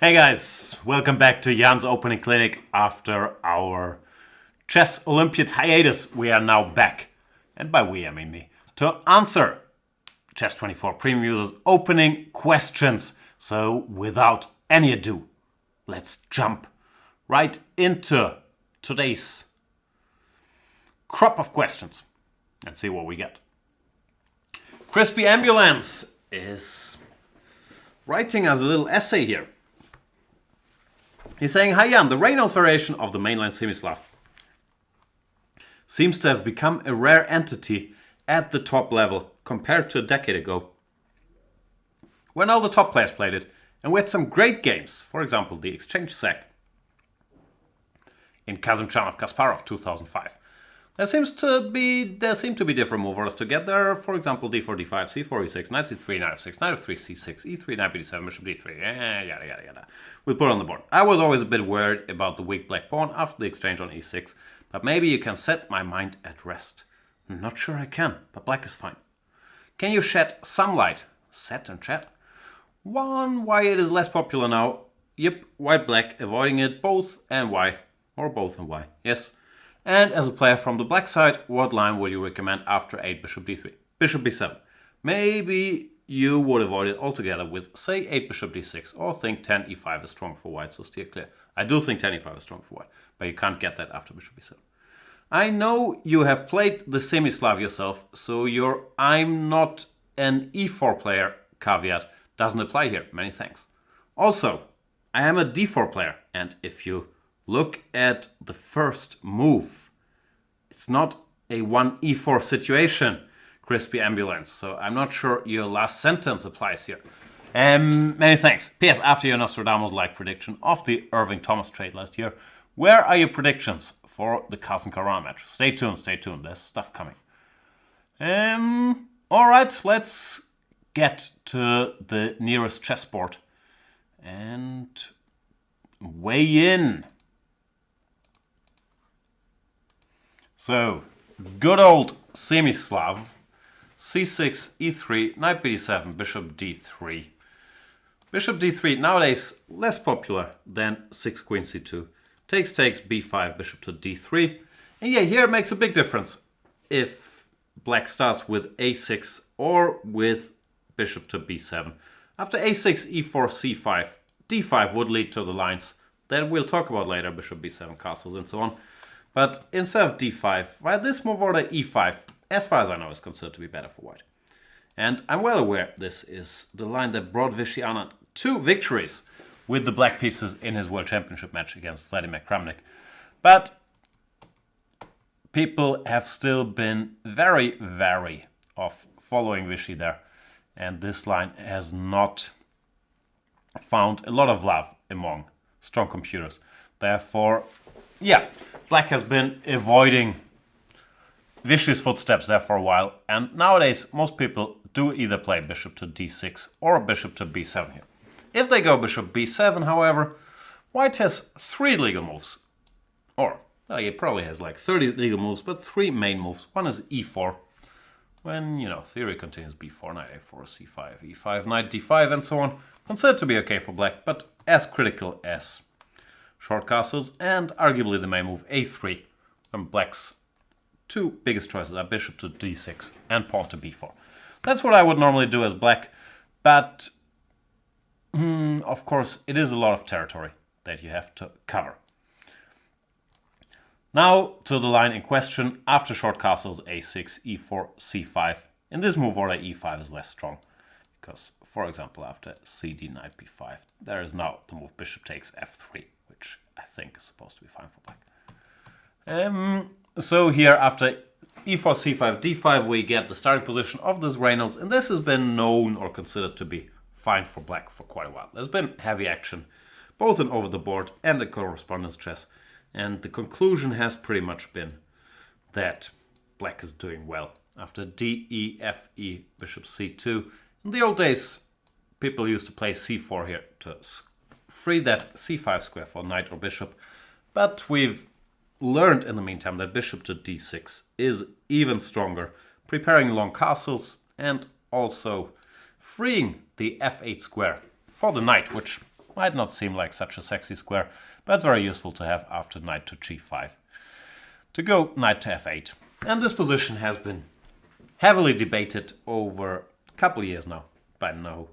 Hey guys, welcome back to Jan's opening clinic. After our chess Olympiad hiatus, we are now back, and by we I mean me, to answer Chess24 Premium users' opening questions. So without any ado, let's jump right into today's crop of questions and see what we get. Crispyambulance is writing us a little essay here. He's saying, "Hi Jan, the Reynolds variation of the mainline Semi-Slav seems to have become a rare entity at the top level compared to a decade ago, when all the top players played it, and we had some great games, for example the Exchange Sack in Kazimchan Kasparov 2005. There seem to be different move orders to get there, for example d4, d5, c4, e6, knight c3, knight f6, knight f3, c6, e3, knight b7, bishop d3, yada yada yada. We'll put it on the board. I was always a bit worried about the weak black pawn after the exchange on e6, but maybe you can set my mind at rest. Not sure I can, but black is fine. Can you shed some light, set and chat, on why it is less popular now? Yep, white black, avoiding it, both and why, or both and why, yes. And as a player from the black side, what line would you recommend after 8 bishop d3? Bishop b7. Maybe you would avoid it altogether with, say, 8 bishop d6, or think 10 e5 is strong for white, so steer clear. I do think 10 e5 is strong for white, but you can't get that after bishop b7. I know you have played the Semi-Slav yourself, so your I'm not an e4 player caveat doesn't apply here. Many thanks. Also, I am a d4 player, and if you look at the first move, it's not a 1 e4 situation, Crispyambulance, so I'm not sure your last sentence applies here. Many thanks. P.S. After your Nostradamus-like prediction of the Irving Thomas trade last year, where are your predictions for the Caro-Kann match? Stay tuned, there's stuff coming. Alright, let's get to the nearest chessboard and weigh in. So, good old Semi-Slav, c6, e3, knight b7, bishop d3. Bishop d3, nowadays less popular than 6, queen c2. Takes, b5, bishop to d3. And yeah, here it makes a big difference if black starts with a6 or with bishop to b7. After a6, e4, c5, d5 would lead to the lines that we'll talk about later, bishop b7, castles and so on. But instead of d5, well, this move order e5, as far as I know, is considered to be better for white. And I'm well aware this is the line that brought Vishy Anand 2 victories with the black pieces in his World Championship match against Vladimir Kramnik. But people have still been very wary of following Vishy there. And this line has not found a lot of love among strong computers. Therefore, yeah, black has been avoiding Vishy's footsteps there for a while, and nowadays most people do either play bishop to d6 or bishop to b7 here. If they go bishop b7, however, white has 3 legal moves. Or, well, he probably has like 30 legal moves, but 3 main moves. One is e4, when, theory contains b4, knight a4, c5, e5, knight d5, and so on. Considered to be okay for black, but as critical as short castles, and arguably the main move a3, when black's 2 biggest choices are bishop to d6 and pawn to b4. That's what I would normally do as black, but of course it is a lot of territory that you have to cover. Now to the line in question after short castles a6, e4, c5. In this move order e5 is less strong, because for example after cd, knight b5, there is now the move bishop takes f3, which I think is supposed to be fine for black. So here after e4, c5, d5 we get the starting position of this Reynolds, and this has been known or considered to be fine for black for quite a while. There's been heavy action both in over the board and in correspondence chess, and the conclusion has pretty much been that black is doing well. After d, e, f, e, bishop c2. In the old days people used to play c4 here to free that c5 square for knight or bishop, but we've learned in the meantime that bishop to d6 is even stronger, preparing long castles and also freeing the f8 square for the knight, which Might not seem like such a sexy square, but it's very useful to have after knight to g5. To go knight to f8. And this position has been heavily debated over a couple of years now. By now,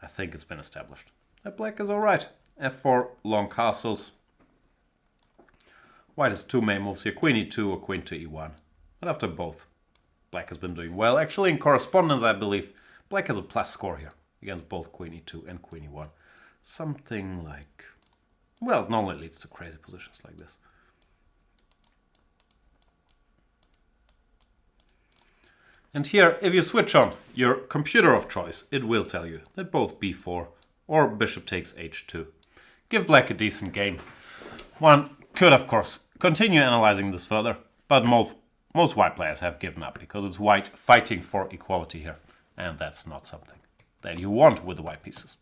I think it's been established that black is alright. f4, long castles. White has two main moves here, queen e2 or queen to e1. But after both, black has been doing well. Actually, in correspondence, I believe, black has a plus score here against both queen e2 and queen e1. Something like, well, it normally leads to crazy positions like this. And here, if you switch on your computer of choice, it will tell you that both b4 or bishop takes h2 give black a decent game. One could, of course, continue analyzing this further, but most white players have given up because it's white fighting for equality here, and that's not something that you want with the white pieces.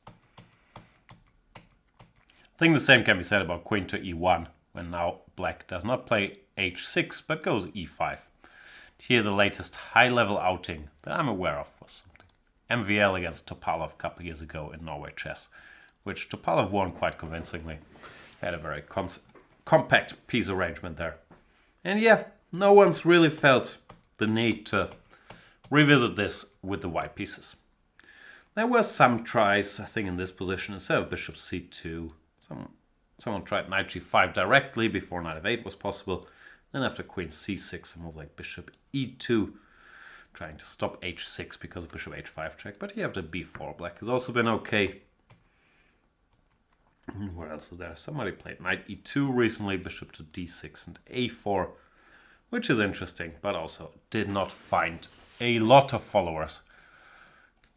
I think the same can be said about queen to e1, when now black does not play h6 but goes e5. Here the latest high-level outing that I'm aware of was something MVL against Topalov a couple years ago in Norway chess, which Topalov won quite convincingly. Had a very compact piece arrangement there. And yeah, no one's really felt the need to revisit this with the white pieces. There were some tries, I think, in this position. Instead of bishop c2, someone tried knight g5 directly before knight f8 was possible. Then after queen c6, a move like bishop e2, trying to stop h6 because of bishop h5 check. But here after b4, black has also been okay. What else is there? Somebody played knight e2 recently, bishop to d6 and a4, which is interesting, but also did not find a lot of followers.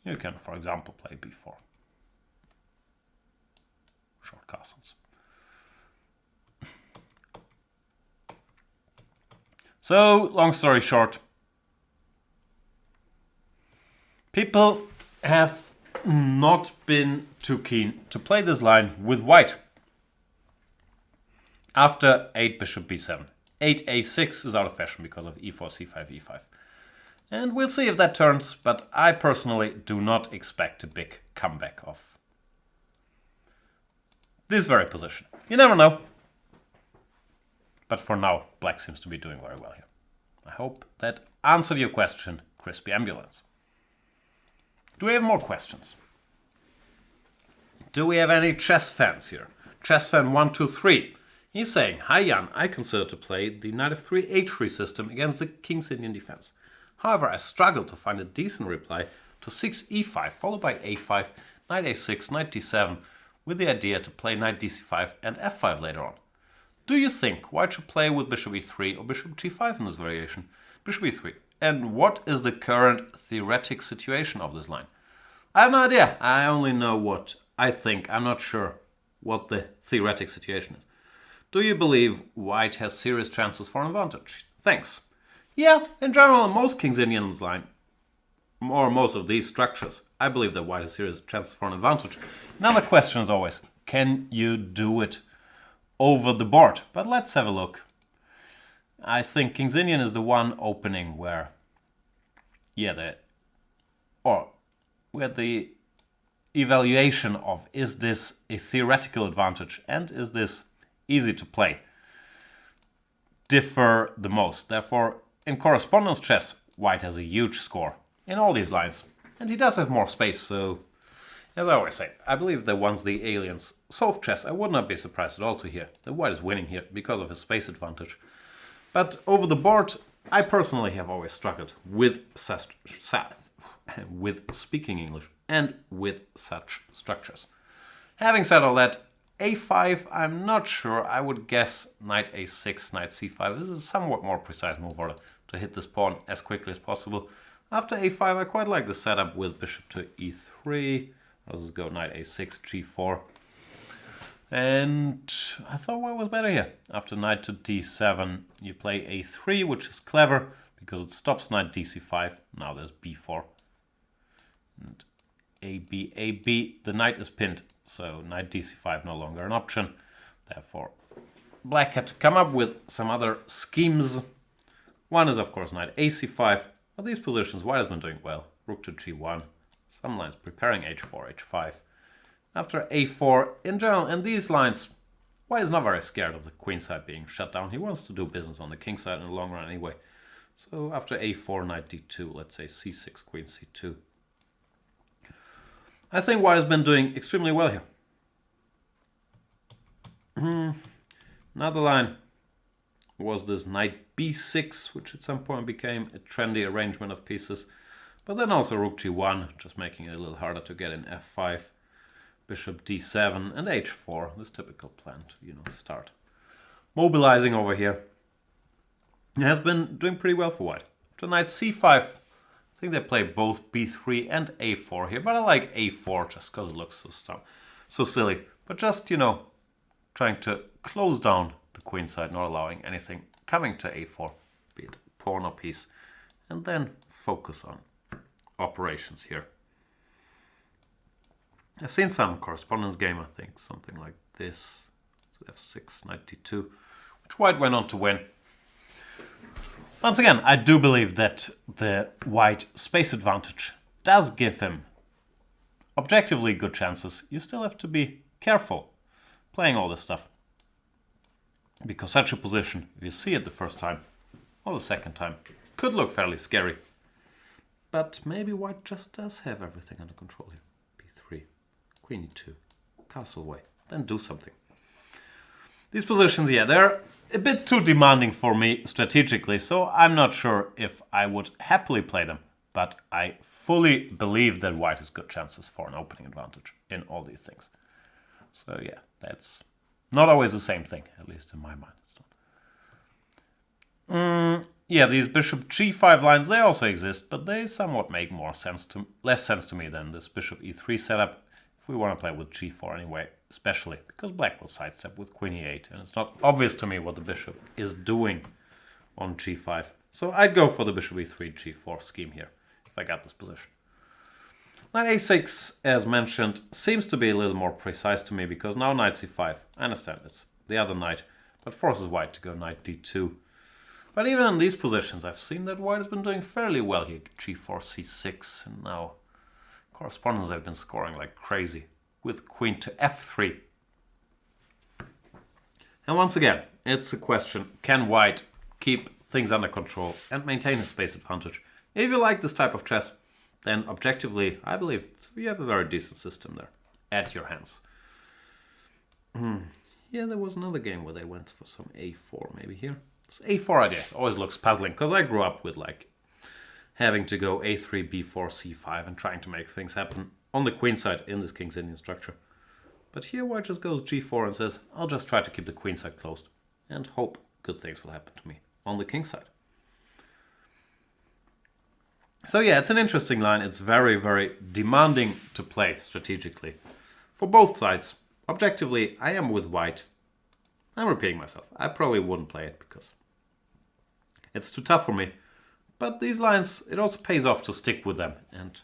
You can, for example, play b4. Short castles. So, long story short, people have not been too keen to play this line with white. After 8 bishop b7. 8 a6 is out of fashion because of e4, c5, e5. And we'll see if that turns, but I personally do not expect a big comeback of this very position. You never know. But for now, black seems to be doing very well here. I hope that answered your question, Crispyambulance. Do we have more questions? Do we have any chess fans here? Chess fan 123. He's saying, "Hi Jan, I consider to play the knight f3 h3 system against the King's Indian defense. However, I struggle to find a decent reply to 6 e5 followed by a5, knight a6, knight d7 with the idea to play knight dc5 and f5 later on. Do you think white should play with bishop e3 or bishop g5 in this variation? Bishop e3. And what is the current theoretic situation of this line?" I have no idea. I only know what I think. I'm not sure what the theoretic situation is. Do you believe white has serious chances for an advantage? Thanks. Yeah, in general, in most King's Indian's line, or most of these structures, I believe that white has serious chances for an advantage. Another question is always, can you do it over the board? But let's have a look. I think King's Indian is the one opening where, where the evaluation of is this a theoretical advantage and is this easy to play differ the most. Therefore, in correspondence chess, white has a huge score in all these lines. And he does have more space, so as I always say, I believe that once the aliens solve chess, I would not be surprised at all to hear that white is winning here because of his space advantage. But over the board, I personally have always struggled with speaking English and with such structures. Having said all that, a5, I'm not sure. I would guess knight a6, knight c5. This is a somewhat more precise move order to hit this pawn as quickly as possible. After a5, I quite like the setup with bishop to e3. Let's go knight a6, g4. And I thought what was better here. After knight to d7, you play a3, which is clever because it stops knight dc5. Now there's b4. And a b. The knight is pinned, so knight dc5 no longer an option. Therefore, black had to come up with some other schemes. One is, of course, knight ac5. But these positions, white has been doing well. Rook to g1. Some lines preparing h4, h5. After a4, in general, in these lines, white is not very scared of the queen side being shut down. He wants to do business on the king side in the long run anyway. So after a4, knight d2, let's say c6, queen c2. I think white has been doing extremely well here. Another line was this knight b6, which at some point became a trendy arrangement of pieces. But then also rook g1, just making it a little harder to get in f5. Bishop d7 and h4, this typical plan to, start mobilizing over here. It has been doing pretty well for white. After knight c5, I think they play both b3 and a4 here, but I like a4 just because it looks so silly. But just, trying to close down the queen side, not allowing anything coming to a4, be it pawn or piece, and then focus on operations here. I've seen some correspondence game, I think, something like this. So f6, knight d2, which white went on to win. Once again, I do believe that the white space advantage does give him objectively good chances. You still have to be careful playing all this stuff. Because such a position, if you see it the first time or the second time, could look fairly scary. But maybe white just does have everything under control here. b3. Queen e2, castle away, then do something. These positions, yeah, they're a bit too demanding for me strategically, so I'm not sure if I would happily play them, but I fully believe that white has good chances for an opening advantage in all these things. So yeah, that's not always the same thing, at least in my mind. It's not. Yeah, these bishop g5 lines, they also exist, but they somewhat make less sense to me than this bishop e3 setup. If we want to play with g4 anyway, especially because black will sidestep with queen e8, and it's not obvious to me what the bishop is doing on g5. So I'd go for the bishop e3, g4 scheme here, if I got this position. Knight a6, as mentioned, seems to be a little more precise to me, because now knight c5, I understand it's the other knight, but forces white to go knight d2. But even in these positions, I've seen that white has been doing fairly well here, g4, c6, and now correspondence have been scoring like crazy with queen to f3. And once again, it's a question, can white keep things under control and maintain his space advantage? If you like this type of chess, then objectively, I believe you have a very decent system there at your hands. Yeah, there was another game where they went for some a4 maybe here. This a4 idea always looks puzzling, because I grew up with having to go a3, b4, c5 and trying to make things happen on the queen side in this King's Indian structure. But here white just goes g4 and says, I'll just try to keep the queen side closed and hope good things will happen to me on the king side. So yeah, it's an interesting line. It's very, very demanding to play strategically for both sides. Objectively, I am with white. I'm repeating myself. I probably wouldn't play it because it's too tough for me. But these lines, it also pays off to stick with them and,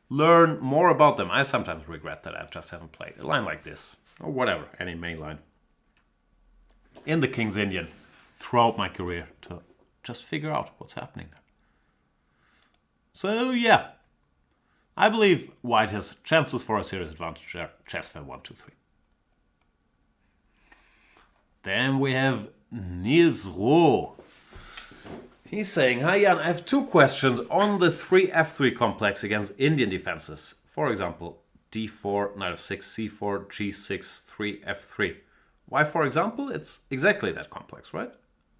learn more about them. I sometimes regret that I just haven't played a line like this, or whatever, any main line, in the King's Indian throughout my career to just figure out what's happening there. So yeah, I believe white has chances for a serious advantage there. Chess fan 1, 2, 3. Then we have nilsro. He's saying, hi Jan, I have two questions on the 3f3 complex against Indian defenses. For example, d4, knight f6, c4, g6, 3f3. Why, for example? It's exactly that complex, right?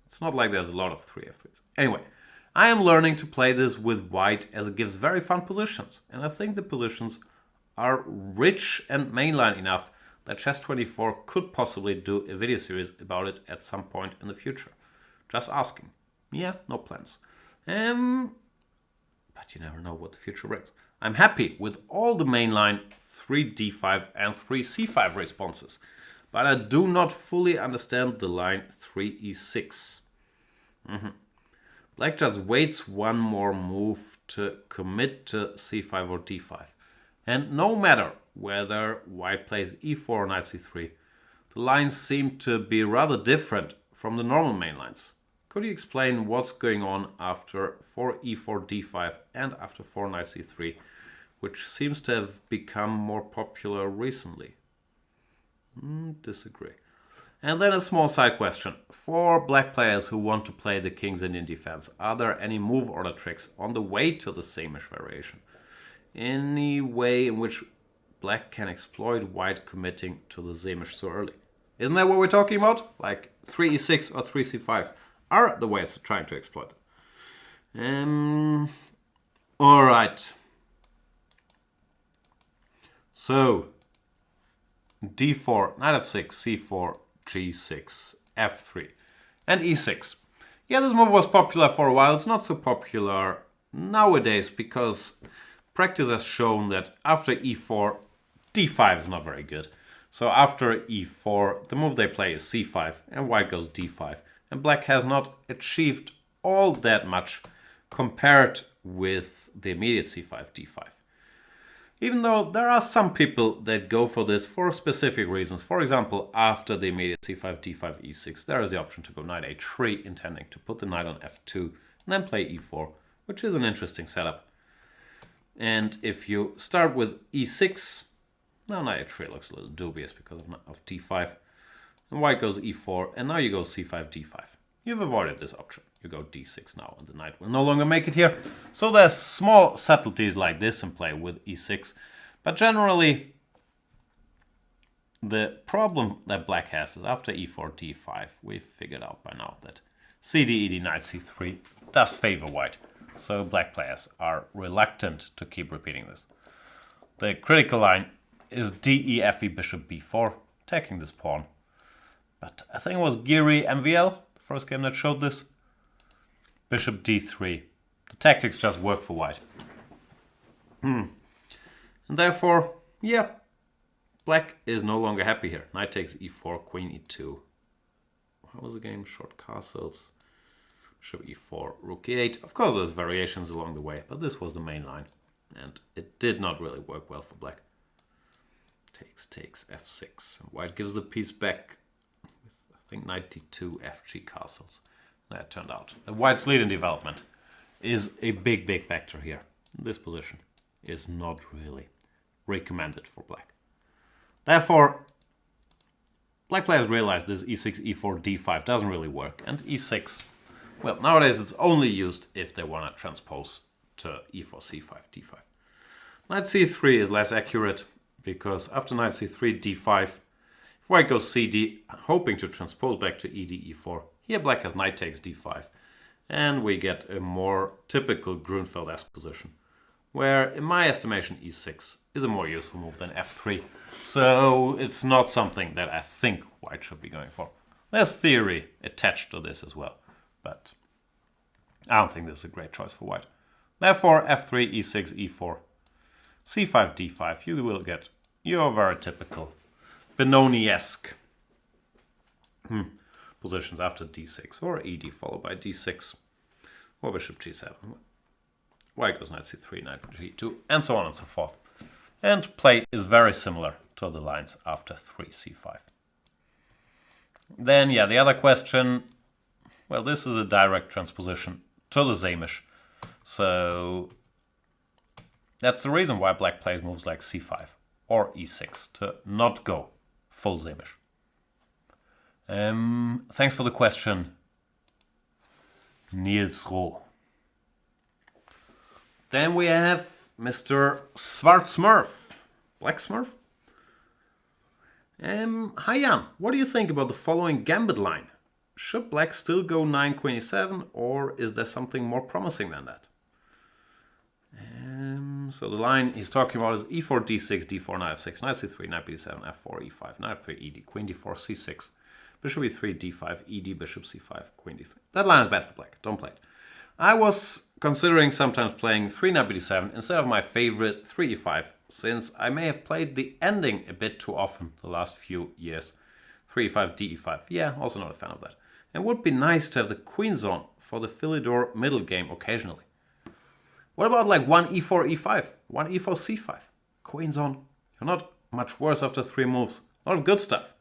It's not like there's a lot of 3f3s. Anyway, I am learning to play this with white as it gives very fun positions. And I think the positions are rich and mainline enough that Chess24 could possibly do a video series about it at some point in the future. Just asking. Yeah, no plans. But you never know what the future brings. I'm happy with all the mainline 3d5 and 3c5 responses, but I do not fully understand the line 3e6. Black just waits one more move to commit to c5 or d5. And no matter whether white plays e4 or knight c3, the lines seem to be rather different from the normal main lines. Could you explain what's going on after 4 e4 d5 and after 4 knight c3 which seems to have become more popular recently. Disagree. And then a small side question. For black players who want to play the King's Indian defense, are there any move order tricks on the way to the Samish variation? Any way in which black can exploit white committing to the Samish so early? Isn't that what we're talking about? Like 3e6 or 3c5 are the ways of trying to exploit it. Alright. So, d4, knight f6, c4, g6, f3, and e6. Yeah, this move was popular for a while. It's not so popular nowadays because practice has shown that after e4, d5 is not very good. So after e4, the move they play is c5, and white goes d5. And black has not achieved all that much compared with the immediate c5, d5. Even though there are some people that go for this for specific reasons. For example, after the immediate c5, d5, e6, there is the option to go knight h3, intending to put the knight on f2, and then play e4, which is an interesting setup. And if you start with e6, now knight h3 looks a little dubious because of d5, and white goes e4, and now you go c5, d5. You've avoided this option. You go d6 now, and the knight will no longer make it here. So there's small subtleties like this in play with e6. But generally, the problem that black has is after e4, d5, we've figured out by now that cd, ed, knight c3 does favor white. So black players are reluctant to keep repeating this. The critical line is d, e, f, e, bishop, b4, taking this pawn. But I think it was Geary MVL, the first game that showed this. Bishop d3. The tactics just work for white. And therefore, yeah, black is no longer happy here. Knight takes e4, queen e2. How was the game? Short castles. Bishop e4, rook e8. Of course, there's variations along the way, but this was the main line. And it did not really work well for black. Takes f6. And white gives the piece back with, I think, knight d2, fg castles. That turned out. The white's lead in development is a big factor here. This position is not really recommended for black. Therefore, black players realize this e6, e4, d5 doesn't really work. And e6, well, nowadays it's only used if they want to transpose to e4, c5, d5. Knight c3 is less accurate because after knight c3, d5, if white goes cd, hoping to transpose back to ed, e4, here black has knight takes d5, and we get a more typical Grunfeld-esque position, where in my estimation e6 is a more useful move than f3, so it's not something that I think white should be going for. There's theory attached to this as well, but I don't think this is a great choice for white. Therefore f3, e6, e4, c5, d5, you will get your very typical Benoni-esque positions after d6 or ed followed by d6 or bishop g7. White goes knight c3, knight g2, and so on and so forth. And play is very similar to the lines after 3c5. Then, yeah, the other question, well, this is a direct transposition to the Samish. So that's the reason why black plays moves like c5 or e6 to not go full Samish. Thanks for the question, nilsro. Then we have Mr. Svartsmurf. Black Smurf? Hi Jan, what do you think about the following gambit line? Should black still go 9 queen e7, or is there something more promising than that? So the line he's talking about is e4, d6, d4, knight f6, knight c3, knight b7, f4, e5, knight f3, ed, queen d4, c6, bishop e3, d5, ed, bishop c5, queen d3. That line is bad for black. Don't play it. I was considering sometimes playing 3 knight b7 instead of my favorite 3 e5, since I may have played the ending a bit too often the last few years. 3 e5, d e5. Yeah, also not a fan of that. It would be nice to have the queen zone for the Philidor middle game occasionally. What about like 1 e4, e5, 1 e4, c5? Queen zone. You're not much worse after 3 moves. A lot of good stuff.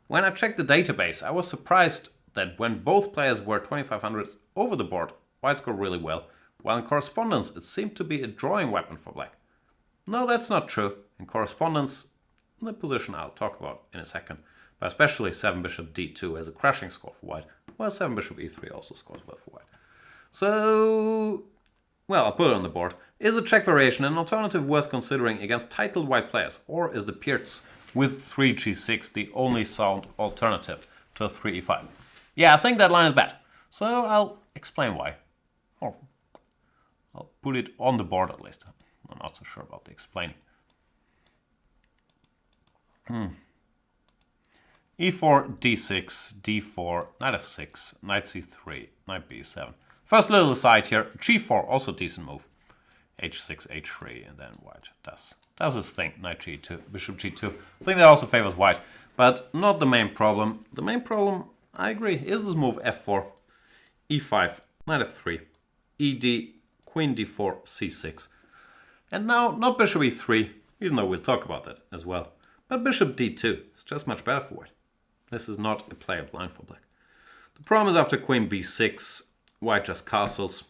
When I checked the database, I was surprised that when both players were 2500 over the board, white scored really well, while in correspondence it seemed to be a drawing weapon for black. No, that's not true. In correspondence, the position I'll talk about in a second, but especially 7 bishop d2 has a crashing score for white, while 7 bishop e3 also scores well for white. So, well, I'll put it on the board. Is the check variation an alternative worth considering against titled white players, or is the Pirts with 3g6 the only sound alternative to 3e5? Yeah, I think that line is bad. So I'll explain why. Or I'll put it on the board at least. I'm not so sure about the explaining. e4, d6, d4, knight f6, knight c3, knight b7. First little aside here, g4, also decent move. h6, h3, and then white does his thing. Knight g2, bishop g2. I think that also favors white, but not the main problem. The main problem, I agree, is this move f4, e5, knight f3, ed, queen d4, c6. And now, not bishop e3, even though we'll talk about that as well, but bishop d2 is just much better for white. This is not a playable line for black. The problem is after queen b6, white just castles,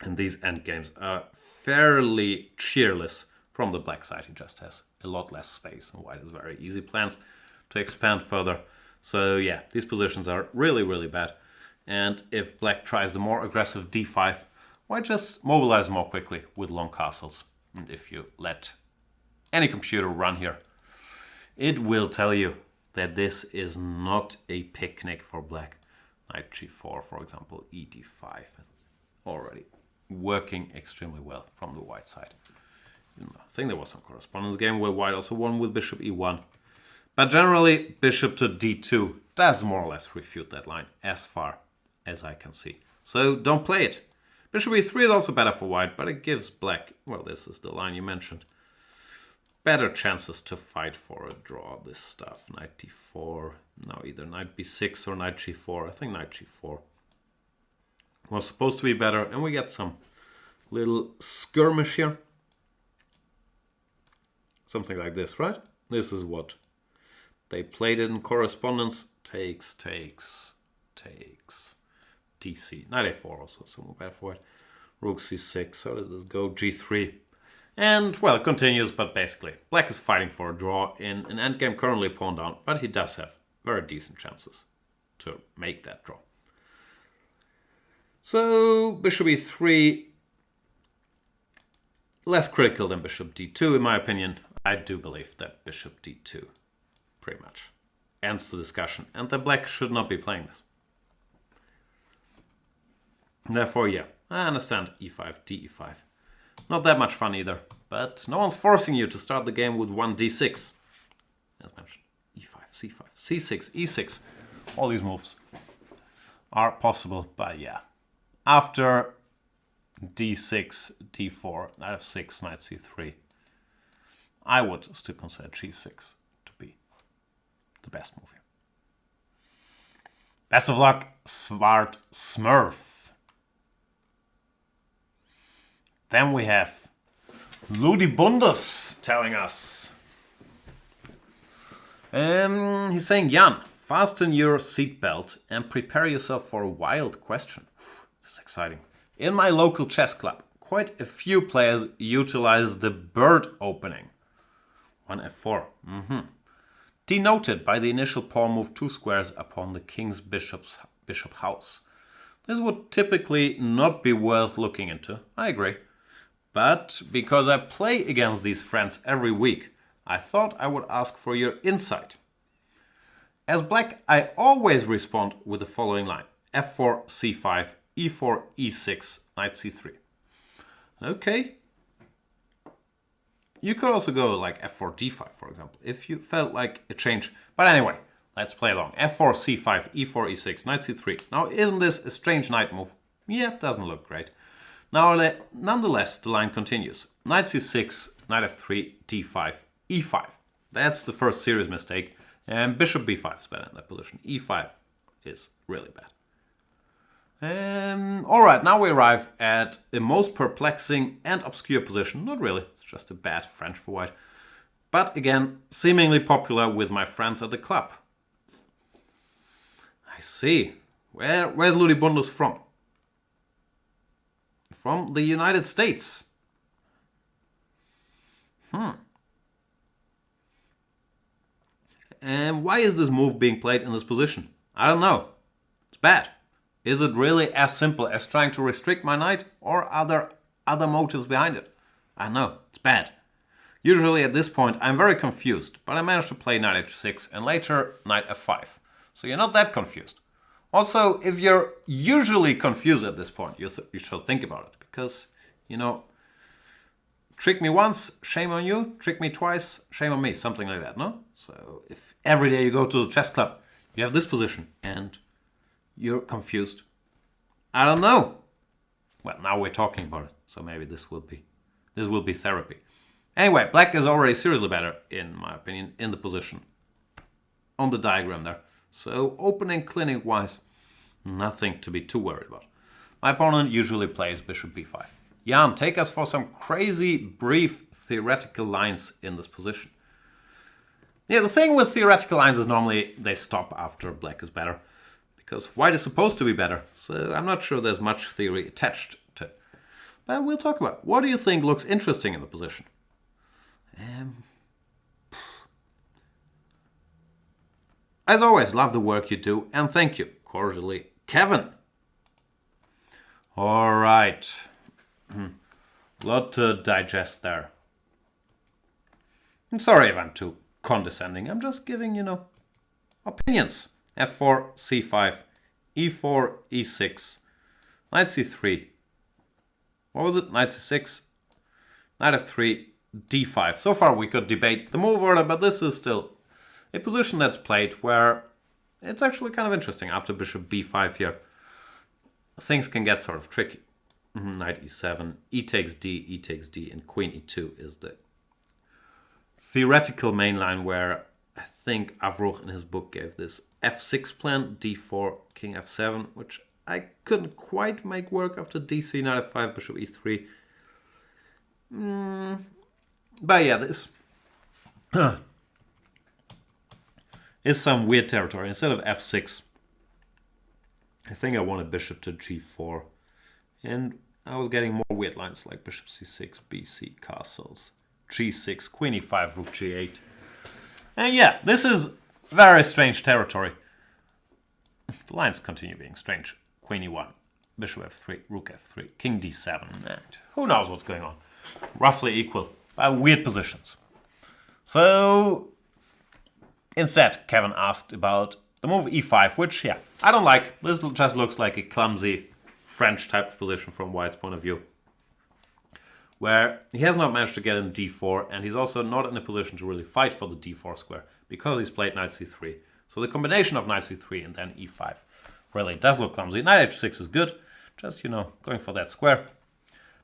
and these endgames are fairly cheerless from the black side. He just has a lot less space, and white has very easy plans to expand further. So yeah, these positions are really, really bad. And if black tries the more aggressive d5, white just mobilizes more quickly with long castles. And if you let any computer run here, it will tell you that this is not a picnic for black. Knight g4, for example, ed5, already working extremely well from the white side. I think there was some correspondence game where white also won with bishop e1. But generally, bishop to d2 does more or less refute that line, as far as I can see. So don't play it. Bishop e3 is also better for white, but it gives black, well, this is the line you mentioned, better chances to fight for a draw, this stuff. Knight d4, now either knight b6 or knight g4. I think knight g4 was supposed to be better, and we get some little skirmish here. Something like this, right? This is what they played it in correspondence. Takes, dc. Knight a4 also, somewhat better for it. Rook c6, so let us go g3. And, well, it continues, but basically, black is fighting for a draw in an endgame currently pawn down, but he does have very decent chances to make that draw. So, bishop e3, less critical than bishop d2, in my opinion. I do believe that bishop d2 pretty much ends the discussion, and that black should not be playing this. Therefore, yeah, I understand e5, de5. Not that much fun either, but no one's forcing you to start the game with one d6. As mentioned, e5, c5, c6, e6. All these moves are possible, but yeah. After d6, d4, knight f6, knight c3, I would still consider g6 to be the best move here. Best of luck, Svartsmurf. Then we have Ludibundus telling us. He's saying, Jan, fasten your seatbelt and prepare yourself for a wild question. This is exciting. In my local chess club, quite a few players utilize the bird opening. 1 f4. Denoted by the initial pawn move 2 squares upon the king's bishop house. This would typically not be worth looking into. I agree. But because I play against these friends every week, I thought I would ask for your insight. As black, I always respond with the following line. f4, c5, e4, e6, knight c3. Okay. You could also go like f4, d5, for example, if you felt like a change. But anyway, let's play along. f4, c5, e4, e6, knight c3. Now, isn't this a strange knight move? Yeah, it doesn't look great. Now, nonetheless, the line continues. Knight c6, knight f3, d5, e5. That's the first serious mistake. And bishop b5 is better in that position. e5 is really bad. Alright, now we arrive at a most perplexing and obscure position. Not really, it's just a bad French for white. But again, seemingly popular with my friends at the club. I see. Where's Ludibundus from? From the United States. And why is this move being played in this position? I don't know. It's bad. Is it really as simple as trying to restrict my knight, or are there other motives behind it? I don't know. It's bad. Usually at this point I'm very confused, but I managed to play knight h6 and later knight f5. So you're not that confused. Also, if you're usually confused at this point, you should think about it. Because, you know, trick me once, shame on you. Trick me twice, shame on me. Something like that, no? So if every day you go to the chess club, you have this position and you're confused, I don't know. Well, now we're talking about it, so maybe this will be therapy. Anyway, black is already seriously better, in my opinion, in the position on the diagram there. So opening clinic wise, nothing to be too worried about. My opponent usually plays bishop b5. Jan, take us for some crazy brief theoretical lines in this position. Yeah, the thing with theoretical lines is normally they stop after black is better. Because white is supposed to be better, so I'm not sure there's much theory attached to it. But we'll talk about it. What do you think looks interesting in the position? As always, love the work you do, and thank you. Cordially, Kevin. Alright. Lot to digest there. I'm sorry if I'm too condescending. I'm just giving, opinions. f4, c5, e4, e6, knight c3. What was it? Knight c6, knight f3, d5. So far we could debate the move order, but this is still a position that's played where it's actually kind of interesting. After bishop b5 here, things can get sort of tricky. Knight e7, e takes d, and queen e2 is the theoretical main line where I think Avruch in his book gave this f6 plan, d4, king f7, which I couldn't quite make work after dc, knight f5, bishop e3. But yeah, this is some weird territory. Instead of f6, I think I wanted bishop to g4. And I was getting more weird lines like bishop c6, bc, castles, g6, queen e5, rook g8. And yeah, this is very strange territory. The lines continue being strange. Queen e1, bishop f3, rook f3, king d7, and who knows what's going on. Roughly equal, but weird positions. So instead, Kevin asked about the move e5, which, yeah, I don't like. This just looks like a clumsy French type of position from White's point of view, where he has not managed to get in d4, and he's also not in a position to really fight for the d4 square, because he's played knight c3. So the combination of knight c3 and then e5 really does look clumsy. Knight h6 is good, just, going for that square.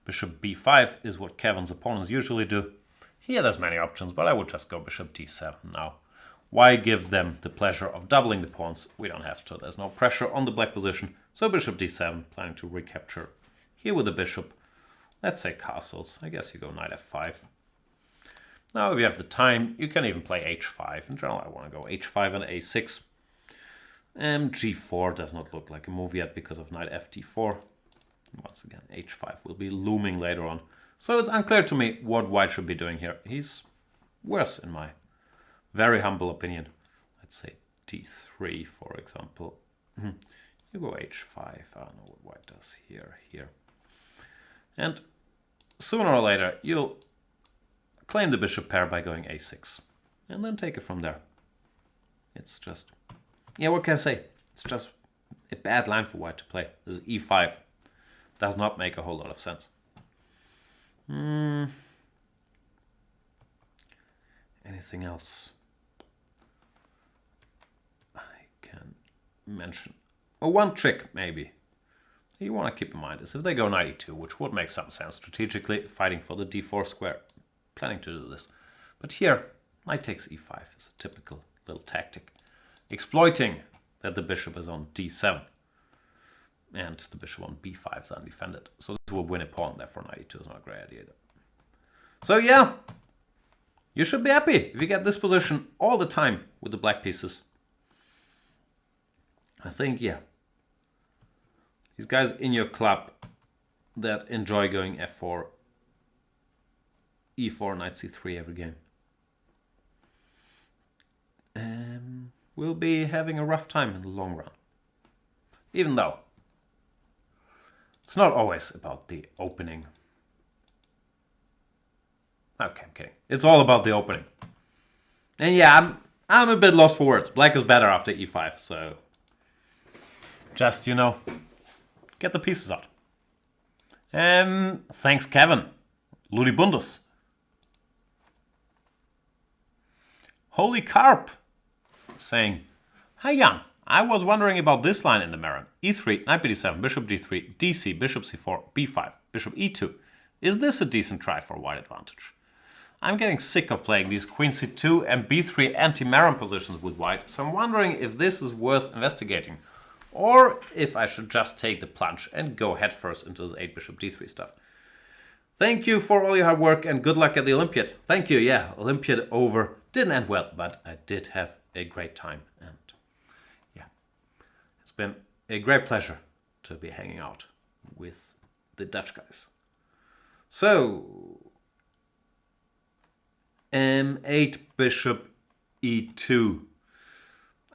Bishop b5 is what Kevin's opponents usually do. Here there's many options, but I would just go bishop d7 now. Why give them the pleasure of doubling the pawns? We don't have to. There's no pressure on the black position. So bishop d7, planning to recapture here with the bishop. Let's say castles. I guess you go knight f5. Now if you have the time, you can even play h5. In general, I want to go h5 and a6. And g4 does not look like a move yet because of knight fd4. Once again, h5 will be looming later on. So it's unclear to me what white should be doing here. He's worse in my very humble opinion. Let's say d3, for example. You go h5. I don't know what white does here. And sooner or later, you'll claim the bishop pair by going a6. And then take it from there. It's just... yeah, what can I say? It's just a bad line for white to play. This is e5. Does not make a whole lot of sense. Anything else I can mention? One trick, maybe, you want to keep in mind is if they go knight e2, which would make some sense strategically, fighting for the d4 square, planning to do this. But here, knight takes e5 is a typical little tactic, exploiting that the bishop is on d7 and the bishop on b5 is undefended. So this will win a pawn, therefore knight e2 is not a great idea. So yeah, you should be happy if you get this position all the time with the black pieces. I think, yeah, these guys in your club that enjoy going f4, e4, knight c3 every game. We'll be having a rough time in the long run. Even though it's not always about the opening. Okay, I'm kidding. It's all about the opening. And yeah, I'm a bit lost for words. Black is better after e5, so just, you know, get the pieces out. Thanks, Kevin. Ludibundus. HolyCarp saying, "Hi Jan, I was wondering about this line in the Meran. e3, knight b7, bishop d3, dc, bishop c4, b5, bishop e2. Is this a decent try for white advantage? I'm getting sick of playing these queen c2 and b3 anti-Meran positions with white, so I'm wondering if this is worth investigating, or if I should just take the plunge and go headfirst into this 8 bishop d3 stuff. Thank you for all your hard work and good luck at the Olympiad." Thank you, yeah, Olympiad over. Didn't end well, but I did have a great time, and yeah, it's been a great pleasure to be hanging out with the Dutch guys. So, 8 bishop e2.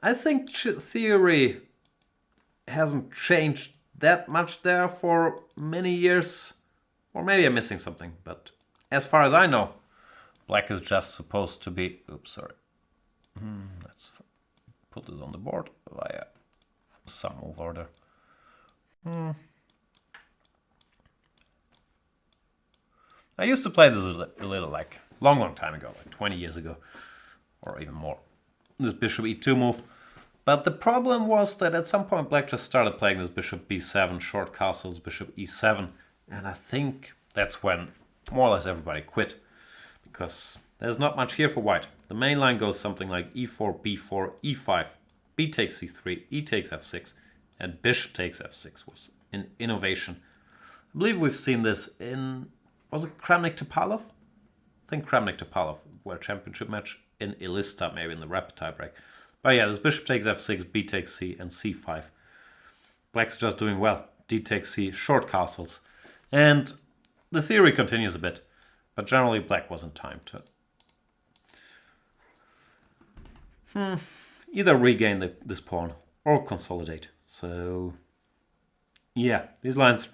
I think theory hasn't changed that much there for many years, or maybe I'm missing something, but as far as I know, black is just supposed to be... Oops, sorry. Let's put this on the board via some move order. I used to play this a little like long time ago, like 20 years ago, or even more. This bishop e2 move. But the problem was that at some point black just started playing this bishop b7, short castles, bishop e7, and I think that's when more or less everybody quit, because there's not much here for white. The main line goes something like e4, b4, e5, b takes c3, e takes f6, and bishop takes f6 was an innovation. I believe we've seen this in, was it Kramnik-Topalov? I think Kramnik-Topalov, World Championship match in Ilista, maybe in the rapid tiebreak. But yeah, this bishop takes f6, b takes c, and c5. Black's just doing well. D takes c, short castles. And the theory continues a bit, but generally black wasn't timed to either regain this pawn or consolidate. So yeah, these lines,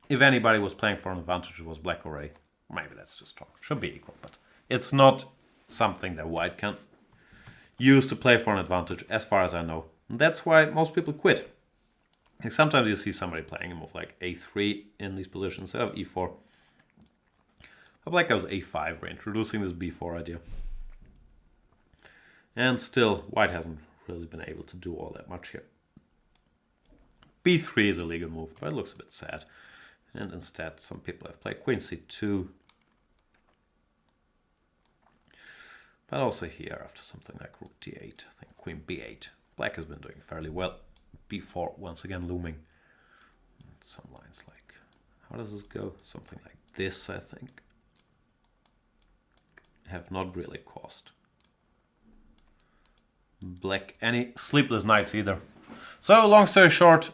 if anybody was playing for an advantage, it was black already. Maybe that's just strong. Should be equal, but it's not something that white can use to play for an advantage, as far as I know. And that's why most people quit. Like sometimes you see somebody playing a move like a3 in these positions instead of e4. But black goes a5, reintroducing this b4 idea. And still, white hasn't really been able to do all that much here. b3 is a legal move, but it looks a bit sad. And instead, some people have played queen c2. But also here, after something like rook d8, I think queen b8. Black has been doing fairly well. b4 once again looming. And some lines like, how does this go? Something like this, I think. Have not really caused black any sleepless nights either. So, long story short,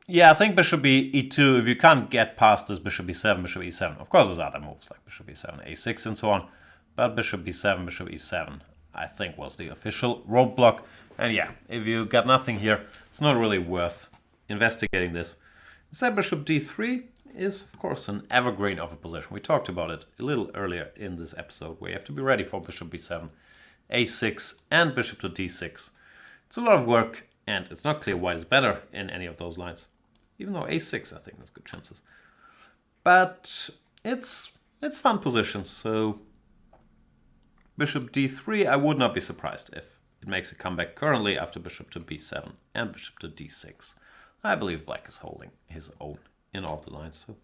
yeah, I think bishop e2, if you can't get past this bishop e7, bishop e7, of course there's other moves like bishop e7, a6 and so on, but bishop b7, bishop e7, I think was the official roadblock. And yeah, if you got nothing here, it's not really worth investigating this. Instead, bishop d3 is, of course, an evergreen of a position. We talked about it a little earlier in this episode, where you have to be ready for bishop b7, a6, and bishop to d6. It's a lot of work, and it's not clear white is better in any of those lines. Even though a6, I think there's good chances. But it's fun positions, so bishop d3, I would not be surprised if it makes a comeback currently after bishop to b7 and bishop to d6. I believe black is holding his own in all the lines. So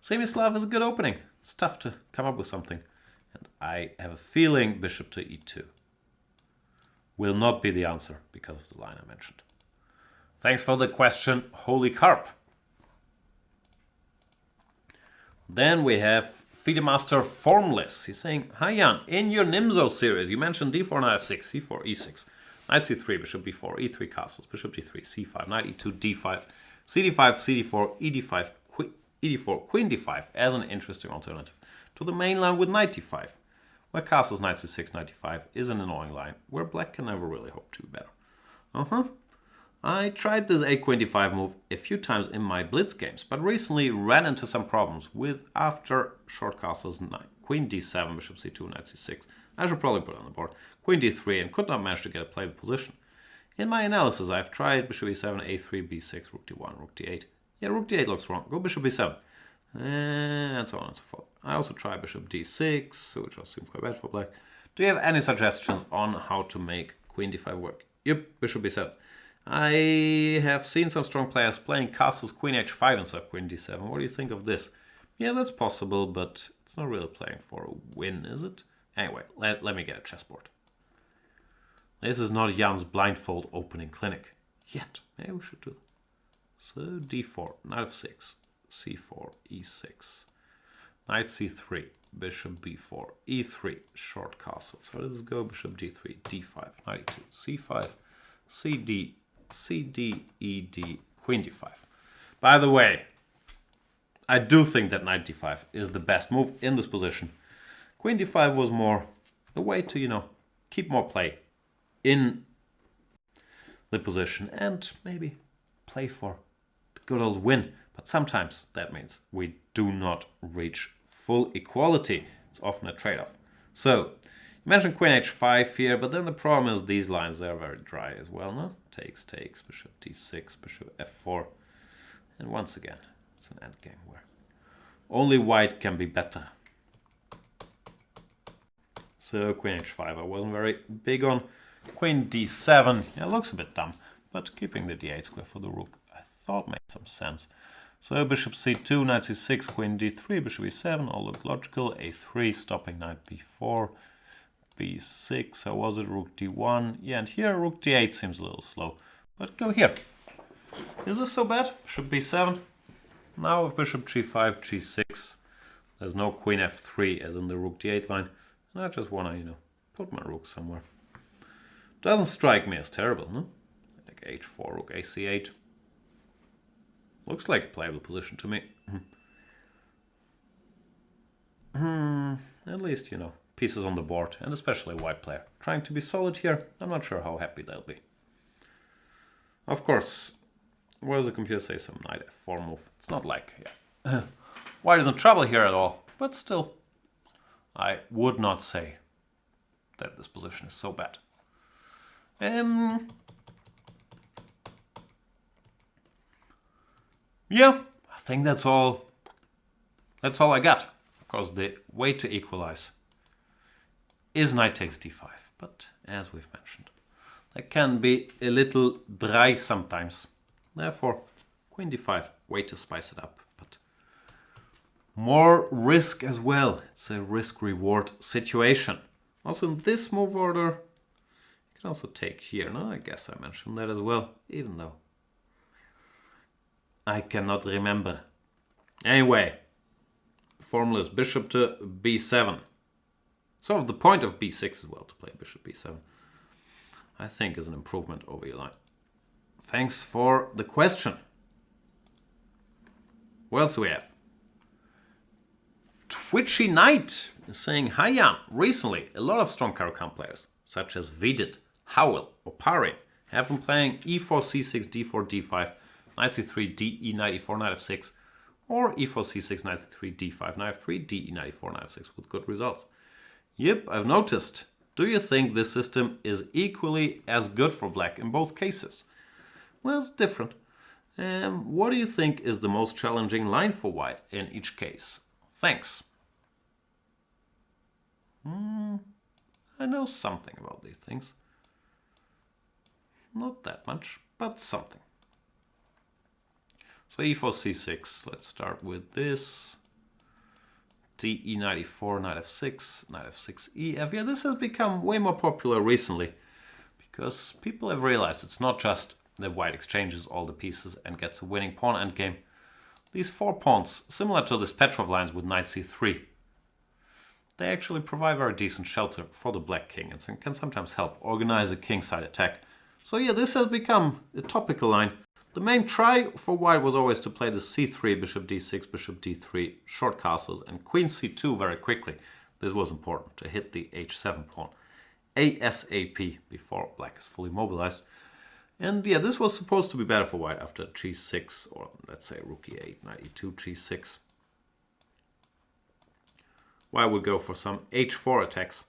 Semi-Slav is a good opening. It's tough to come up with something. And I have a feeling bishop to e2 will not be the answer because of the line I mentioned. Thanks for the question, HolyCarp. Then we have FIDE-Master Formless. He's saying, "Hi Jan, in your Nimzo series, you mentioned d4, knight f6, c4, e6, knight c3, bishop b4, e3 castles, bishop d3, c5, knight e2, d5, cd5, cd4, ed5, e4, queen d5 as an interesting alternative. to the main line with knight d5, where castles knight c6, knight d5 is an annoying line, where black can never really hope to be better. I tried this a-queen d5 move a few times in my blitz games, but recently ran into some problems with after short castles queen d7, bishop c2, knight c6. I should probably put it on the board. Queen d3 and could not manage to get a playable position. In my analysis, I've tried bishop e7, a3, b6, rook d1, rook d8. Yeah, rook d8 looks wrong. Go bishop b7. And so on and so forth. I also tried bishop d6, which also seems quite bad for black. Do you have any suggestions on how to make queen d5 work? Yep, bishop b7. I have seen some strong players playing castles queen h5 instead of queen d7. What do you think of this? Yeah, that's possible, but it's not really playing for a win, is it? Anyway, let me get a chessboard. This is not Jan's blindfold opening clinic. Yet. Maybe we should do it. So d4, knight f6, c4, e6, knight c3, bishop b4, e3, short castle. So let's go bishop d3, d5, knight e2, c5, cd, cd, ed, queen d5. By the way, I do think that knight d5 is the best move in this position. Queen d5 was more a way to, keep more play in the position and maybe play for the good old win. But sometimes that means we do not reach full equality. It's often a trade-off. So, you mentioned queen h5 here, but then the problem is these lines, they're very dry as well, no? Takes, bishop d6, bishop f4. And once again, it's an endgame where only white can be better. So queen h5 I wasn't very big on. Queen d7, yeah, looks a bit dumb, but keeping the d8 square for the rook I thought made some sense. So bishop c2, knight c6, queen d3, bishop e7, all look logical. a3, stopping knight b4, b6, how was it? Rook d1, yeah, and here rook d8 seems a little slow, but go here. Is this so bad? Bishop b7. Now with bishop g5, g6, there's no queen f3 as in the rook d8 line, and I just want to, put my rook somewhere. Doesn't strike me as terrible, no? Like h4, rook ac8. Looks like a playable position to me. At least, pieces on the board, and especially a white player. Trying to be solid here, I'm not sure how happy they'll be. Of course, what does the computer say? Some knight f4 move. It's not like, white is in trouble here at all, but still, I would not say that this position is so bad. Yeah, I think that's all I got. Of course, the way to equalize is knight takes d5, but as we've mentioned, that can be a little dry sometimes. Therefore, queen d5, way to spice it up, but more risk as well. It's a risk-reward situation. Also in this move order, you can also take here. No, I guess I mentioned that as well, even though I cannot remember. Anyway, Formless, bishop to b7. So the point of b6 as well, to play bishop b7, I think is an improvement over your line. Thanks for the question. What else do we have? twichyknight is saying, hi Jan, recently a lot of strong Caro-Kann players, such as Vidit, Howell or Parin, have been playing e4, c6, d4, d5, knight c3, de, knight e4, knight f6, or e4, c6, knight c3, d5, knight f3, de, knight e4, knight f6 with good results. Yep, I've noticed. Do you think this system is equally as good for black in both cases? Well, it's different. What do you think is the most challenging line for white in each case? Thanks. I know something about these things. Not that much, but something. So e4, c6, let's start with this. de, knight e4, knight f6, knight f6, ef. Yeah, this has become way more popular recently because people have realized it's not just that white exchanges all the pieces and gets a winning pawn endgame. These four pawns, similar to this Petrov lines with knight c3, they actually provide very decent shelter for the black king and can sometimes help organize a kingside attack. So yeah, this has become a topical line. The main try for white was always to play the c3, bishop d6, bishop d3, short castles, and queen c2 very quickly. This was important, to hit the h7 pawn ASAP before black is fully mobilized. And yeah, this was supposed to be better for white after g6, or let's say rook e8, knight e2, g6. White would go for some h4 attacks.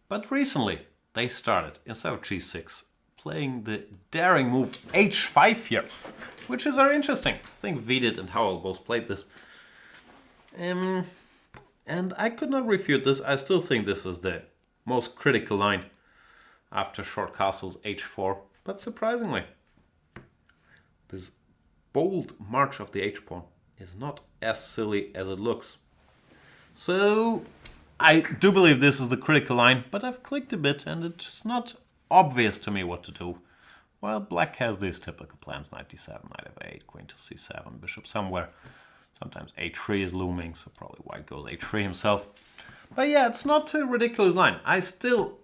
But recently, they started, instead of g6, playing the daring move h5 here, which is very interesting. I think Vidit and Howell both played this. And I could not refute this. I still think this is the most critical line after short castles h4. But surprisingly, this bold march of the h-pawn is not as silly as it looks. So I do believe this is the critical line, but I've clicked a bit and it's not obvious to me what to do. Well, black has these typical plans, knight d7, knight f8, queen to c7, bishop somewhere. Sometimes a3 is looming, so probably white goes a3 himself. But yeah, it's not a ridiculous line. I still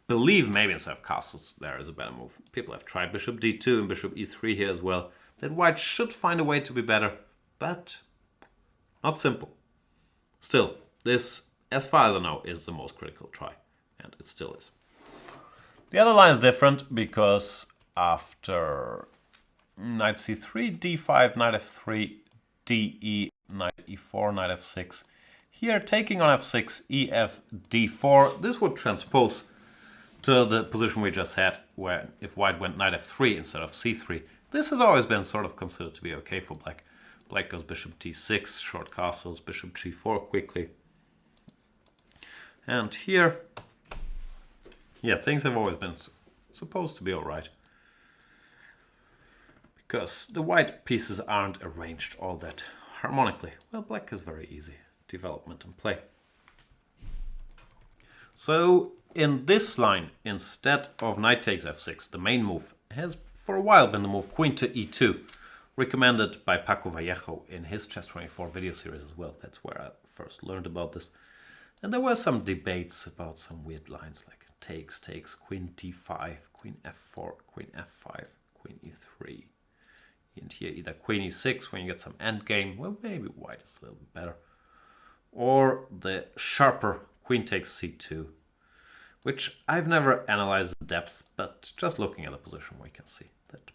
believe maybe instead of castles there is a better move. People have tried bishop d2 and bishop e3 here as well. That white should find a way to be better, but not simple. Still, this, as far as I know, is the most critical try, and it still is. The other line is different because after knight c3, d5, knight f3, de, knight e4, knight f6, here taking on f6, ef, d4, this would transpose to the position we just had, where if white went knight f3 instead of c3, this has always been sort of considered to be okay for black. Black goes bishop d6, short castles, bishop g4 quickly. And here, yeah, things have always been supposed to be alright. Because the white pieces aren't arranged all that harmonically. Well, black is very easy development and play. So in this line, instead of knight takes f6, the main move has for a while been the move queen to e2. Recommended by Paco Vallejo in his Chess24 video series as well. That's where I first learned about this. And there were some debates about some weird lines like takes, queen d5, queen f4, queen f5, queen e3. And here either queen e6 when you get some endgame. Well, maybe white is a little bit better. Or the sharper queen takes c2, which I've never analyzed in depth, but just looking at the position we can see that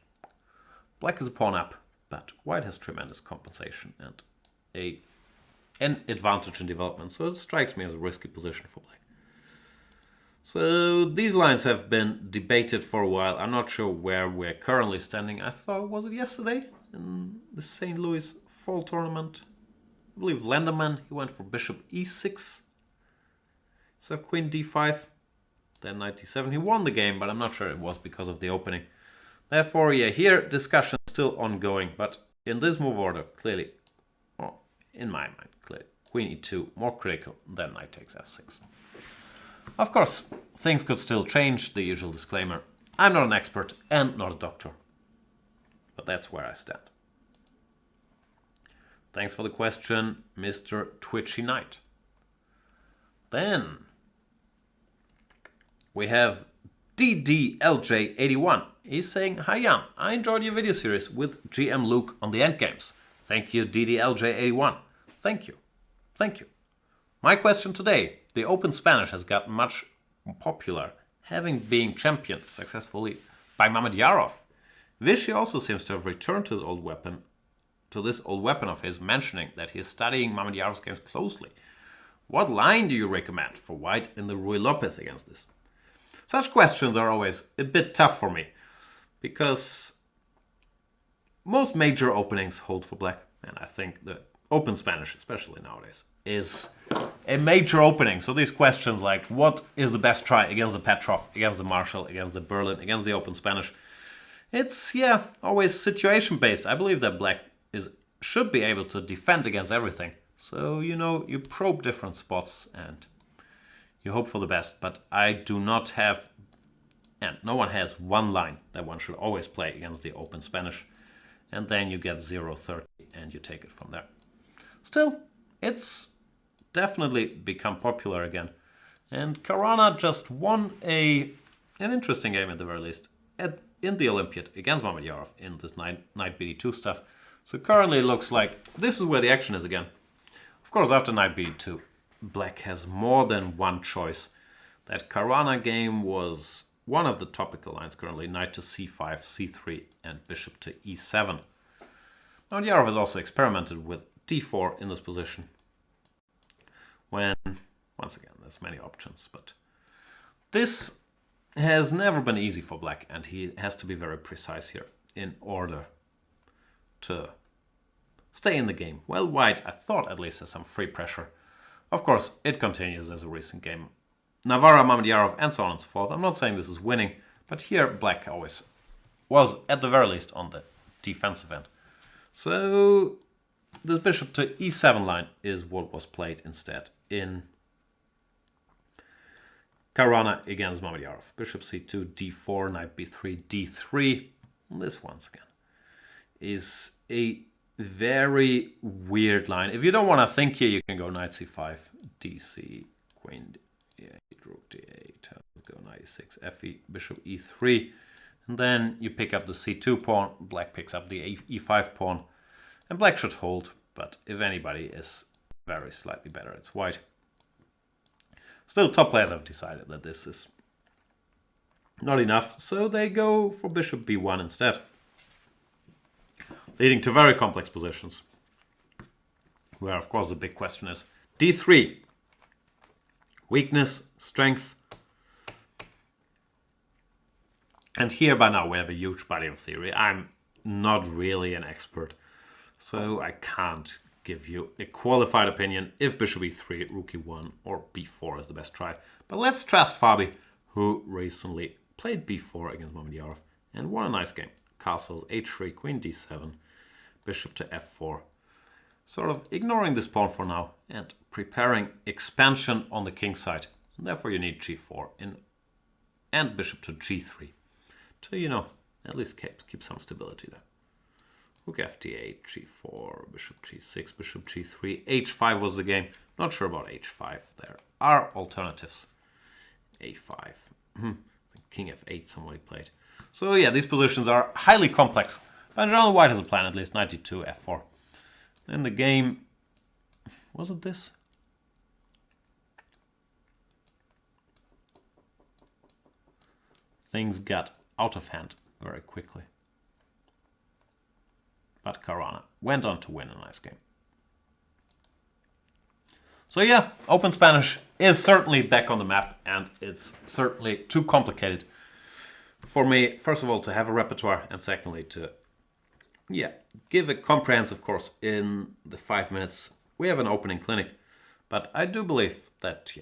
black is a pawn up. But white has tremendous compensation and an advantage in development, so it strikes me as a risky position for black. So these lines have been debated for a while. I'm not sure where we're currently standing. I thought, was it yesterday in the St. Louis fall tournament? I believe Lenderman, he went for bishop e6 instead of queen d5, then knight d7. He won the game, but I'm not sure it was because of the opening. Therefore, yeah, here discussion still ongoing, but in this move order, clearly, or in my mind, clearly, queen e2 more critical than knight takes f6. Of course, things could still change, the usual disclaimer. I'm not an expert and not a doctor, but that's where I stand. Thanks for the question, Mr. twichyknight. Then we have DDLJ81. He's saying, "Hi Jan, I enjoyed your video series with GM Luke on the endgames. Thank you, DDLJ81. Thank you. Thank you. My question today, the Open Spanish has gotten much popular, having been championed successfully by Mamedyarov. Vishy also seems to have returned to his old weapon, to this old weapon of his, mentioning that he is studying Mamedyarov's games closely. What line do you recommend for white in the Ruy Lopez against this?" Such questions are always a bit tough for me, because most major openings hold for black, and I think the Open Spanish, especially nowadays, is a major opening. So these questions like, what is the best try against the Petrov, against the Marshall, against the Berlin, against the Open Spanish? It's, yeah, always situation-based. I believe that black should be able to defend against everything. So, you know, you probe different spots and you hope for the best, but I do not have, and no one has one line that one should always play against the Open Spanish, and then you get 0-30 and you take it from there. Still, it's definitely become popular again, and Karana just won an interesting game at the very least. in the Olympiad against Mamedyarov in this knight bd2 stuff. So currently it looks like this is where the action is again. Of course, after knight bd2, black has more than one choice. That Caro-Kann game was one of the topical lines currently. Knight to c5, c3, and bishop to e7. Mamedyarov has also experimented with d4 in this position. When, once again, there's many options, but this has never been easy for black, and he has to be very precise here in order to stay in the game. Well, white, I thought at least, has some free pressure. Of course, it continues as a recent game. Navarra, Mamedyarov, and so on and so forth. I'm not saying this is winning, but here black always was, at the very least, on the defensive end. So this bishop to e7 line is what was played instead in Caro-Kann against Mamedyarov. Bishop c2, d4, knight b3, d3. This, once again, is a very weird line. If you don't want to think here, you can go knight c5, dc, queen d8, rook d8, go knight e6, fe, bishop e3. And then you pick up the c2 pawn, black picks up the e5 pawn, and black should hold, but if anybody is very slightly better, it's white. Still, top players have decided that this is not enough, so they go for bishop b1 instead, leading to very complex positions, where of course the big question is d3. Weakness, strength. And here by now we have a huge body of theory. I'm not really an expert, so I can't give you a qualified opinion if bishop e3, rook e1, or b4 is the best try. But let's trust Fabi, who recently played b4 against Mamedyarov and won a nice game. Castles h3, queen d7, bishop to f4. Sort of ignoring this pawn for now and preparing expansion on the king side. And therefore you need g4 and bishop to g3 to, you know, at least keep some stability there. Rook f8, g4, bishop g6, bishop g3, h5 was the game. Not sure about h5. There are alternatives. a5, king f8 somebody played. So yeah, these positions are highly complex. But in general, white has a plan, at least. Knight d2, f4. In the game, was it this? Things got out of hand very quickly. But Caro-Kann went on to win a nice game. So yeah, Open Spanish is certainly back on the map, and it's certainly too complicated for me, first of all, to have a repertoire, and secondly, to give a comprehensive course in the 5 minutes. We have an opening clinic, but I do believe that,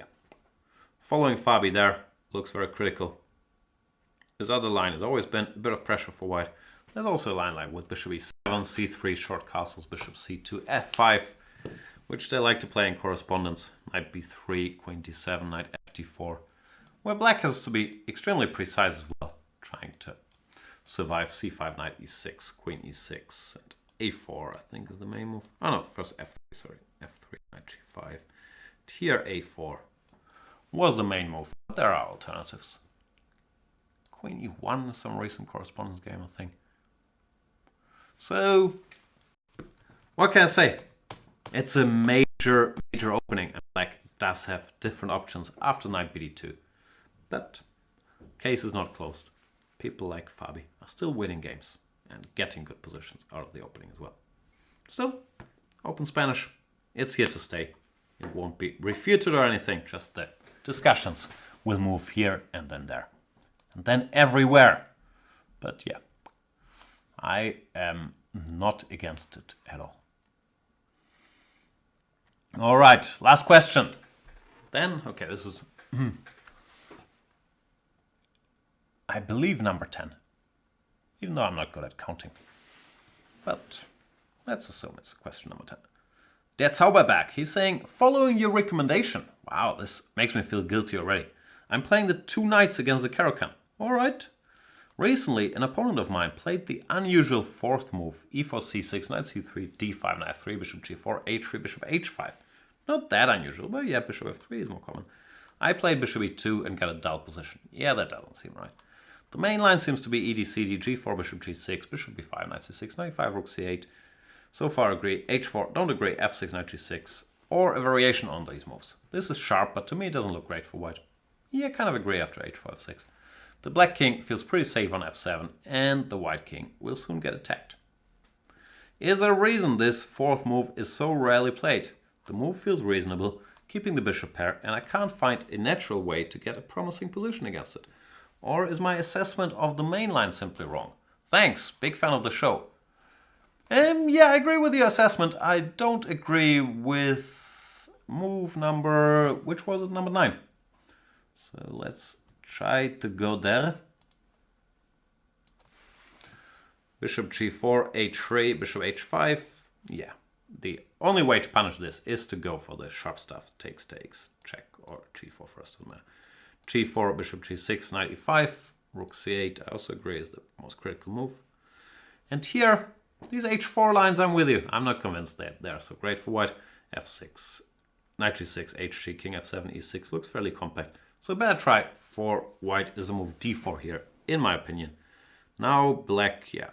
following Fabi there looks very critical. His other line has always been a bit of pressure for white. There's also a line like with bishop e7, c3, short castles, bishop c2, f5, which they like to play in correspondence. Knight b3, queen d7, knight fd4, where black has to be extremely precise as well, trying to survive c5, knight e6, queen e6, and a4, I think, is the main move. Oh no, first f3, sorry, f3, knight g5. Here a4 was the main move, but there are alternatives. Queen e1 is some recent correspondence game, I think. So, what can I say? It's a major opening, and black does have different options after knight bd2. But case is not closed. People like Fabi are still winning games and getting good positions out of the opening as well. Still, Open Spanish, it's here to stay. It won't be refuted or anything, just the discussions will move here and then there. And then everywhere. But yeah, I am not against it at all. All right, last question. Then, okay, this is, I believe, number 10. Even though I'm not good at counting. But let's assume it's question number 10. DerZauberberg, he's saying, following your recommendation. Wow, this makes me feel guilty already. I'm playing the 2 knights against the Caro-Kann. All right. Recently, an opponent of mine played the unusual 4th move, e4, c6, knight c3, d5, knight f3, bishop g4, h3, bishop h5. Not that unusual, but yeah, bishop f3 is more common. I played bishop e2 and got a dull position. Yeah, that doesn't seem right. The main line seems to be ED-CD, G4, Bishop G6, Bishop B5, Knight C6, Knight E5, Rook C8. So far agree. H4, don't agree. F6, Knight G6, or a variation on these moves. This is sharp, but to me it doesn't look great for white. Yeah, kind of agree after H4, F6. The black king feels pretty safe on F7, and the white king will soon get attacked. Is there a reason this fourth move is so rarely played? The move feels reasonable, keeping the bishop pair, and I can't find a natural way to get a promising position against it. Or is my assessment of the main line simply wrong? Thanks, big fan of the show. Yeah, I agree with your assessment. I don't agree with move number, which was it, number 9. So let's try to go there. Bishop G4, H3, Bishop H5. Yeah, the only way to punish this is to go for the sharp stuff. Takes, check, or G4 first. G4, Bishop G6, Knight E5, Rook C8. I also agree is the most critical move. And here, these H4 lines, I'm with you. I'm not convinced that they're so great for white. F6, Knight G6, H3, King F7, E6 looks fairly compact. So a better try for white is a move D4 here, in my opinion. Now black, yeah,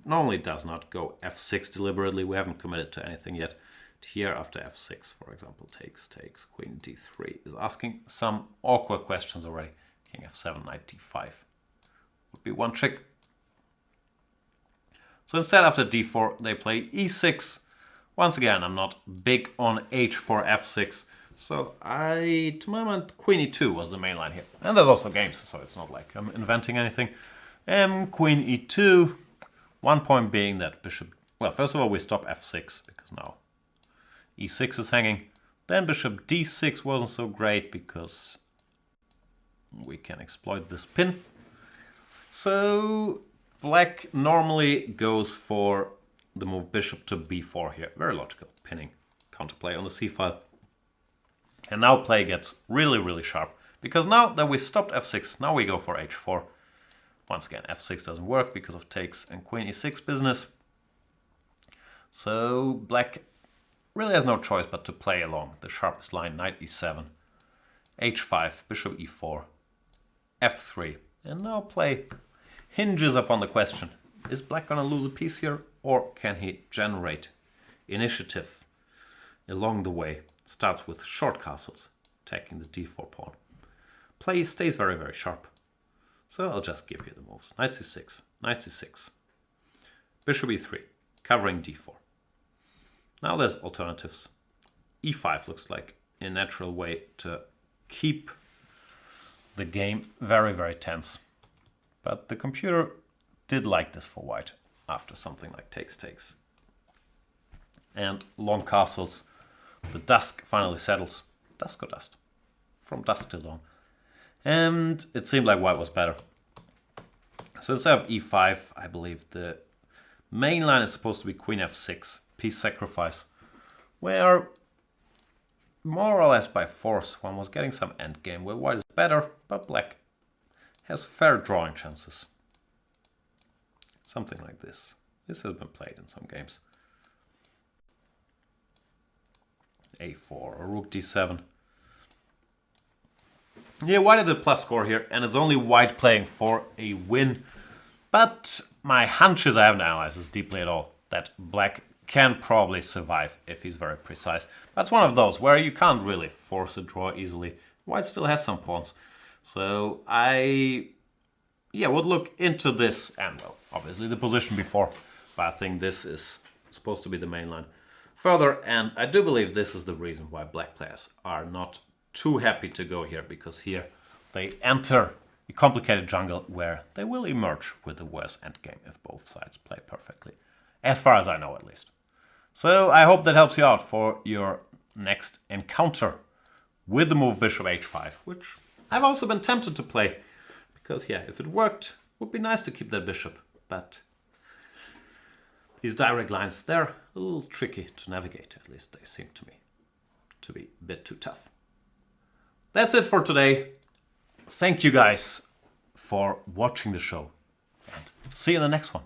normally does not go F6 deliberately. We haven't committed to anything yet. Here after F6, for example, takes, Queen D3 is asking some awkward questions already. King F7, Knight D5 would be one trick. So instead after D4 they play E6. Once again, I'm not big on H4, F6. So to my mind, Queen E2 was the main line here. And there's also games, so it's not like I'm inventing anything. Queen E2, one point being that bishop, well, first of all, we stop F6 because now E6 is hanging. Then bishop D6 wasn't so great because we can exploit this pin. So black normally goes for the move bishop to B4 here. Very logical, pinning, counterplay on the C file. And now play gets really, really sharp. Because now that we stopped F6, now we go for H4. Once again, F6 doesn't work because of takes and Queen E6 business. So black really has no choice but to play along the sharpest line, Knight E7, H5, Bishop E4, F3. And now play hinges upon the question, is black gonna lose a piece here, or can he generate initiative along the way? Starts with short castles, attacking the D4 pawn. Play stays very, very sharp. So I'll just give you the moves. Knight C6, Knight C6, Bishop E3, covering D4. Now there's alternatives. E5 looks like a natural way to keep the game very, very tense. But the computer did like this for white after something like takes. And long castles. The dusk finally settles. Dusk or dust? From dusk to dawn. And it seemed like white was better. So instead of E5, I believe the main line is supposed to be Queen F6, piece sacrifice, where more or less by force one was getting some endgame where white is better, but black has fair drawing chances. Something like this. This has been played in some games. A4 or Rook D7. Yeah, white had a plus score here, and it's only white playing for a win. But my hunch is, I haven't analyzed this deeply at all, that black can probably survive if he's very precise. That's one of those where you can't really force a draw easily. White still has some pawns. So I would look into this, and well, obviously the position before, but I think this is supposed to be the main line. Further, and I do believe this is the reason why black players are not too happy to go here, because here they enter a complicated jungle where they will emerge with the worst endgame if both sides play perfectly. As far as I know, at least. So I hope that helps you out for your next encounter with the move Bishop H5, which I've also been tempted to play. Because yeah, if it worked, it would be nice to keep that bishop, but these direct lines, they're a little tricky to navigate, at least they seem to me to be a bit too tough. That's it for today. Thank you guys for watching the show, and see you in the next one.